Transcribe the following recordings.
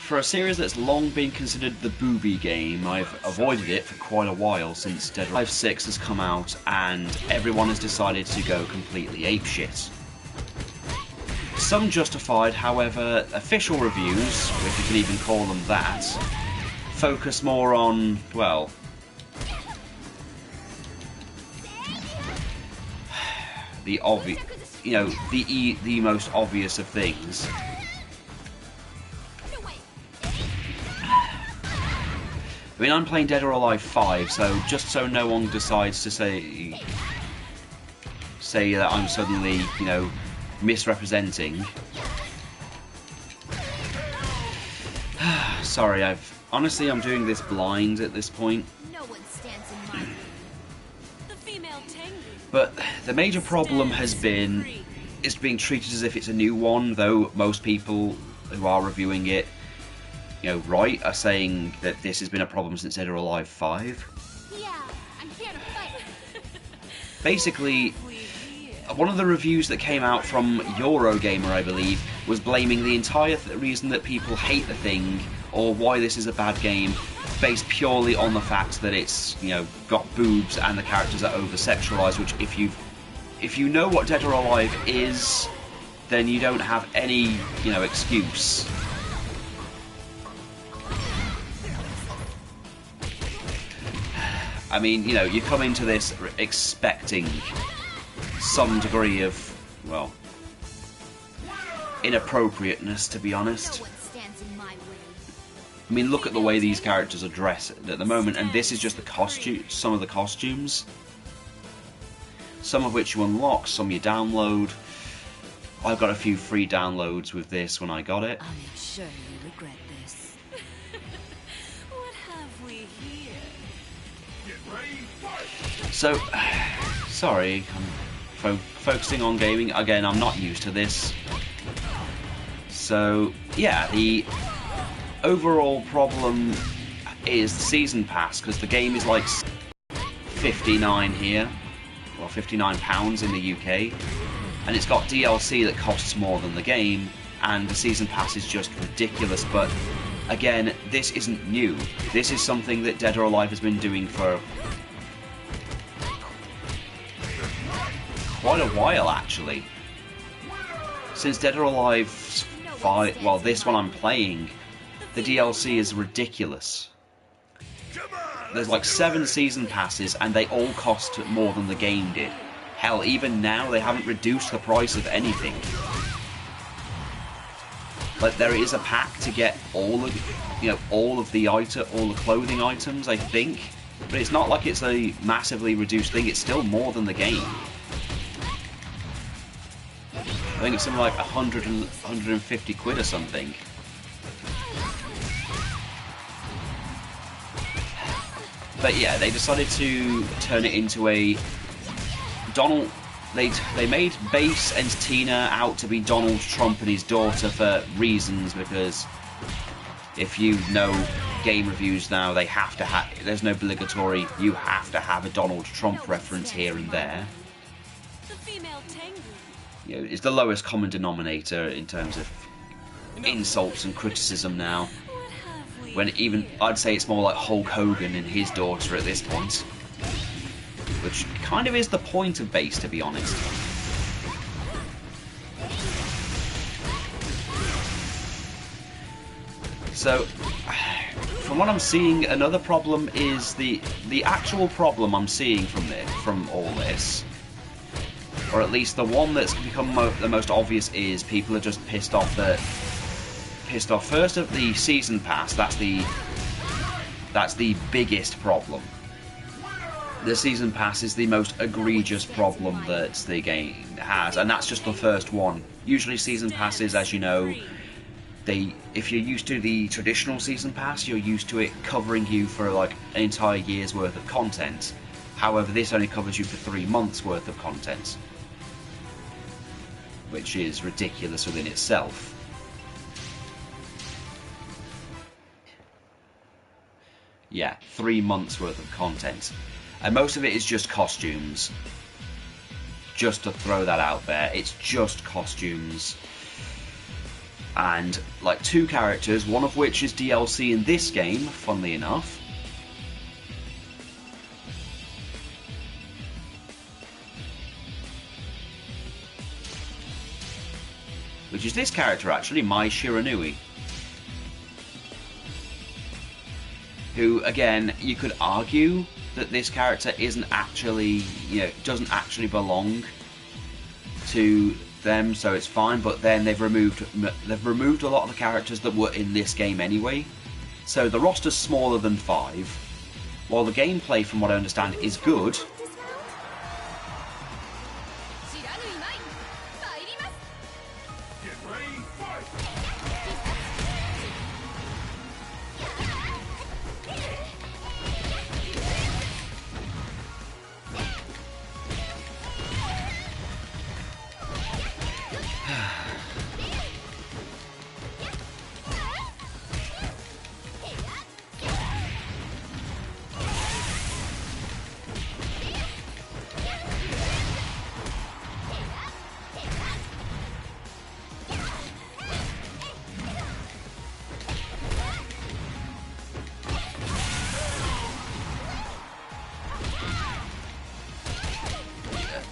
For a series that's long been considered the booby game, I've avoided it for quite a while since Dead or Alive 6 has come out and everyone has decided to go completely apeshit. Some justified, however, official reviews, if you can even call them that, focus more on, well, the obvious, the most obvious of things. I mean, I'm playing Dead or Alive 5, so just so no one decides to say that I'm suddenly, misrepresenting. Sorry, honestly, I'm doing this blind at this point. No one stands in my way. The female Tengu. But the major problem has been it's being treated as if it's a new one, though most people who are reviewing it, are saying that this has been a problem since Dead or Alive 5. Yeah, I'm here to fight. Basically, one of the reviews that came out from Eurogamer, I believe, was blaming the entire reason that people hate the thing, or why this is a bad game, based purely on the fact that it's, got boobs and the characters are over-sexualized, which if you know what Dead or Alive is, then you don't have any, excuse. I mean, you come into this expecting some degree of, well, inappropriateness, to be honest. No one stands in my way. I mean, look at the way these characters are dressed at the moment, and this is just some of the costumes. Some of which you unlock, some you download. I've got a few free downloads with this when I got it. I'll make sure you regret this. What have we here? So, sorry, I'm focusing on gaming. Again, I'm not used to this. So, yeah, the overall problem is the Season Pass, because the game is like £59 here, well, £59 in the UK, and it's got DLC that costs more than the game, and the Season Pass is just ridiculous. But again, this isn't new. This is something that Dead or Alive has been doing for quite a while, actually. Since Dead or Alive 5, well, this one I'm playing, the DLC is ridiculous. There's like 7 season passes and they all cost more than the game did. Hell, even now they haven't reduced the price of anything. Like, there is a pack to get all of the clothing items, I think, but it's not like it's a massively reduced thing. It's still more than the game. I think it's something like 150 quid or something. But yeah, they decided to turn it into a Donald. They made Bass and Tina out to be Donald Trump and his daughter for reasons, because if you know game reviews now, they have to have. There's no obligatory. You have to have a Donald Trump reference here and there. The female Tengu. It's the lowest common denominator in terms of insults and criticism now. When even, I'd say it's more like Hulk Hogan and his daughter at this point. Which kind of is the point of Bass, to be honest. So, from what I'm seeing, another problem is the actual problem I'm seeing from all this, or at least the one that's become the most obvious, is people are just pissed off first of the season pass. That's the biggest problem. The season pass is the most egregious problem that the game has, and that's just the first one. Usually season passes, as you know, if you're used to the traditional season pass, you're used to it covering you for like an entire year's worth of content. However, this only covers you for 3 months worth of content, which is ridiculous within itself. Yeah, 3 months worth of content. And most of it is just costumes. Just to throw that out there, it's just costumes. and like 2 characters, one of which is DLC in this game, funnily enough. Which is this character actually, Mai Shiranui. Who, again, you could argue that this character isn't actually, doesn't actually belong to them, so it's fine. But then they've removed a lot of the characters that were in this game anyway. So the roster's smaller than 5. While the gameplay, from what I understand, is good.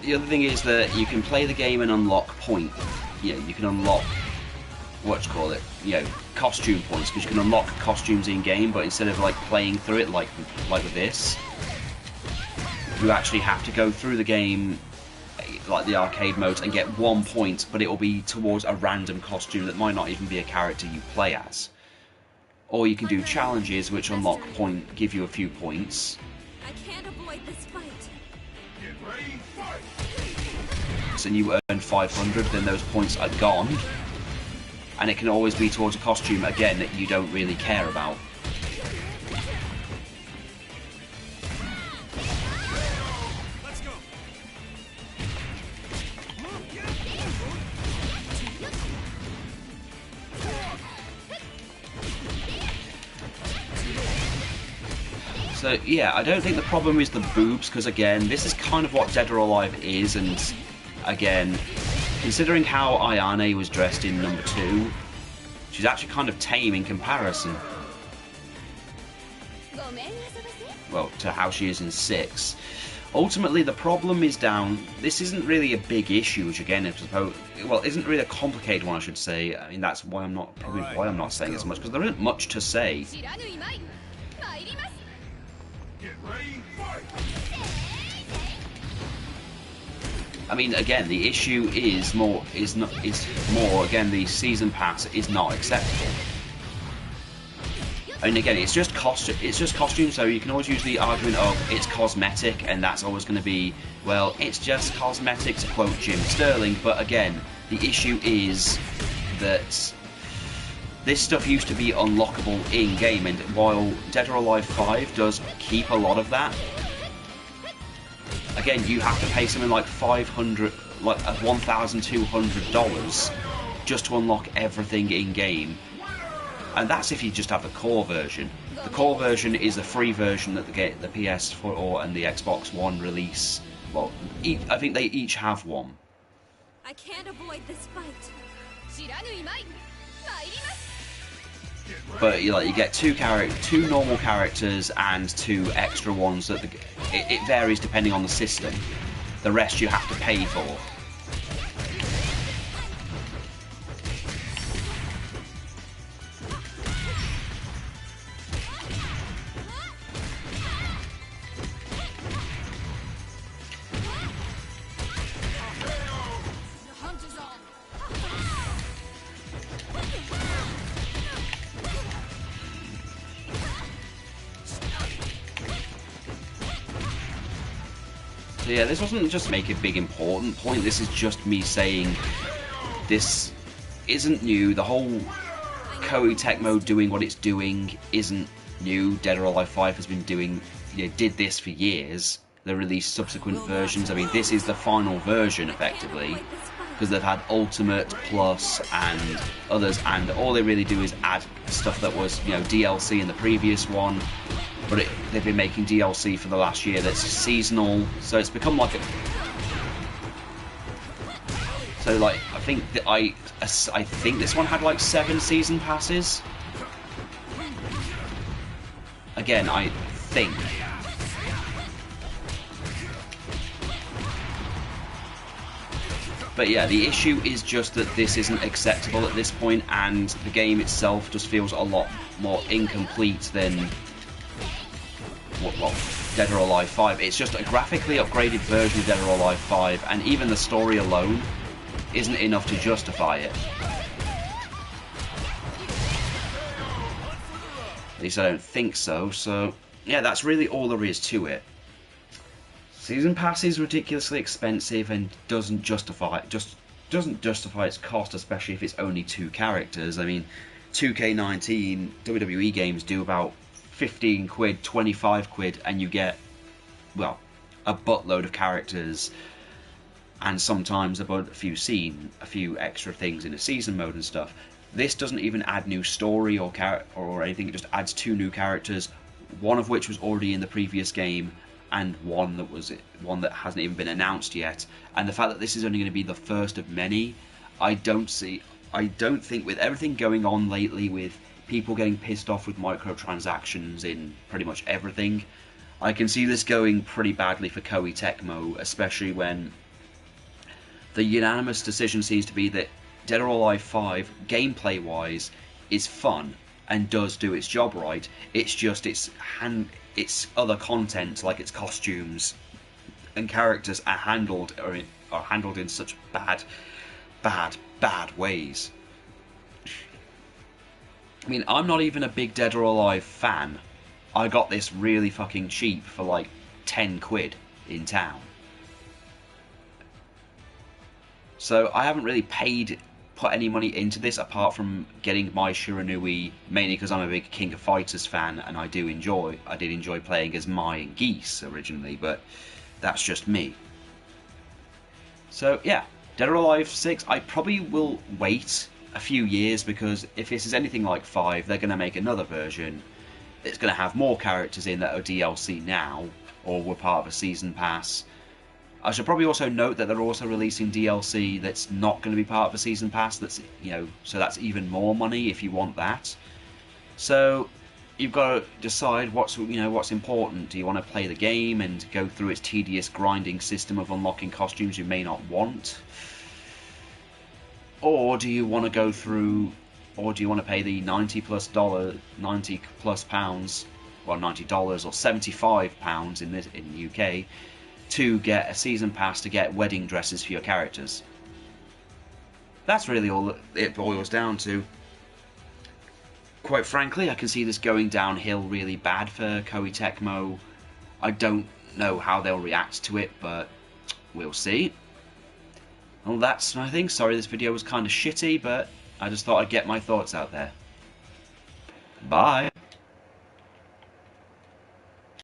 The other thing is that you can play the game and unlock you can unlock costume points, because you can unlock costumes in game, but instead of like playing through it like with this, you actually have to go through the game like the arcade modes and get 1 point, but it will be towards a random costume that might not even be a character you play as. Or you can do challenges which give you a few points. I can't avoid this fight. And you earn 500, then those points are gone, and it can always be towards a costume again that you don't really care about. Let's go. So yeah, I don't think the problem is the boobs, because again, this is kind of what Dead or Alive is, and again, considering how Ayane was dressed in number 2, she's actually kind of tame in comparison. Well, to how she is in 6. Ultimately, the problem is down. This isn't really a big issue, which again, isn't really a complicated one, I should say. I mean, that's why I'm not saying as much, because there isn't much to say. I mean, again, the issue is more again, the season pass is not acceptable. I mean, again, it's just costume, so you can always use the argument of it's cosmetic, and that's always going to be, well, it's just cosmetic, to quote Jim Sterling. But again, the issue is that this stuff used to be unlockable in game, and while Dead or Alive 5 does keep a lot of that, again, you have to pay something like $1,200 just to unlock everything in game, and that's if you just have the core version. The core version is the free version that the PS4 and the Xbox One release. Well, I think they each have one. I can't avoid this fight. But you get two normal characters and 2 extra ones that it varies depending on the system. The rest you have to pay for. So yeah, this wasn't just make a big important point, this is just me saying this isn't new. The whole Koei Tecmo doing what it's doing isn't new. Dead or Alive 5 has been did this for years. They released subsequent versions. I mean, this is the final version, effectively, because they've had Ultimate, Plus, and others, and all they really do is add stuff that was, DLC in the previous one. But they've been making DLC for the last year that's seasonal, so it's become like So like, I think that I think this one had like 7 season passes. Again, I think. But yeah, the issue is just that this isn't acceptable at this point, and the game itself just feels a lot more incomplete than well, Dead or Alive 5. It's just a graphically upgraded version of Dead or Alive 5, and even the story alone isn't enough to justify it. At least I don't think so. So yeah, that's really all there is to it. Season pass is ridiculously expensive and doesn't justify its cost, especially if it's only 2 characters. I mean, 2K19 WWE games do about 15 quid, 25 quid, and you get, well, a buttload of characters, and sometimes a few extra things in a season mode and stuff. This doesn't even add new story or anything. It just adds 2 new characters, one of which was already in the previous game, and one that hasn't even been announced yet. And the fact that this is only going to be the first of many, I don't think, with everything going on lately, with people getting pissed off with microtransactions in pretty much everything, I can see this going pretty badly for Koei Tecmo, especially when the unanimous decision seems to be that Dead or Alive 5, gameplay-wise, is fun and does do its job right. It's just its other content, like its costumes and characters, are handled in such bad ways. I mean, I'm not even a big Dead or Alive fan. I got this really fucking cheap for like 10 quid in town. So I haven't really put any money into this apart from getting my Shiranui, mainly because I'm a big King of Fighters fan, and I did enjoy playing as Mai and Geese originally, but that's just me. So yeah, Dead or Alive 6, I probably will wait a few years, because if this is anything like 5, they're going to make another version. It's going to have more characters in that are DLC now, or were part of a season pass. I should probably also note that they're also releasing DLC that's not going to be part of a season pass. That's, so that's even more money if you want that. So you've got to decide what's important. Do you want to play the game and go through its tedious grinding system of unlocking costumes you may not want, or do you want to go through, or do you want to pay the $90 plus pounds, well, $90 or £75 in the UK, to get a season pass to get wedding dresses for your characters? That's really all it boils down to. Quite frankly, I can see this going downhill really bad for Koei Tecmo. I don't know how they'll react to it, but we'll see. Well, that's my thing. Sorry this video was kind of shitty, but I just thought I'd get my thoughts out there. Bye!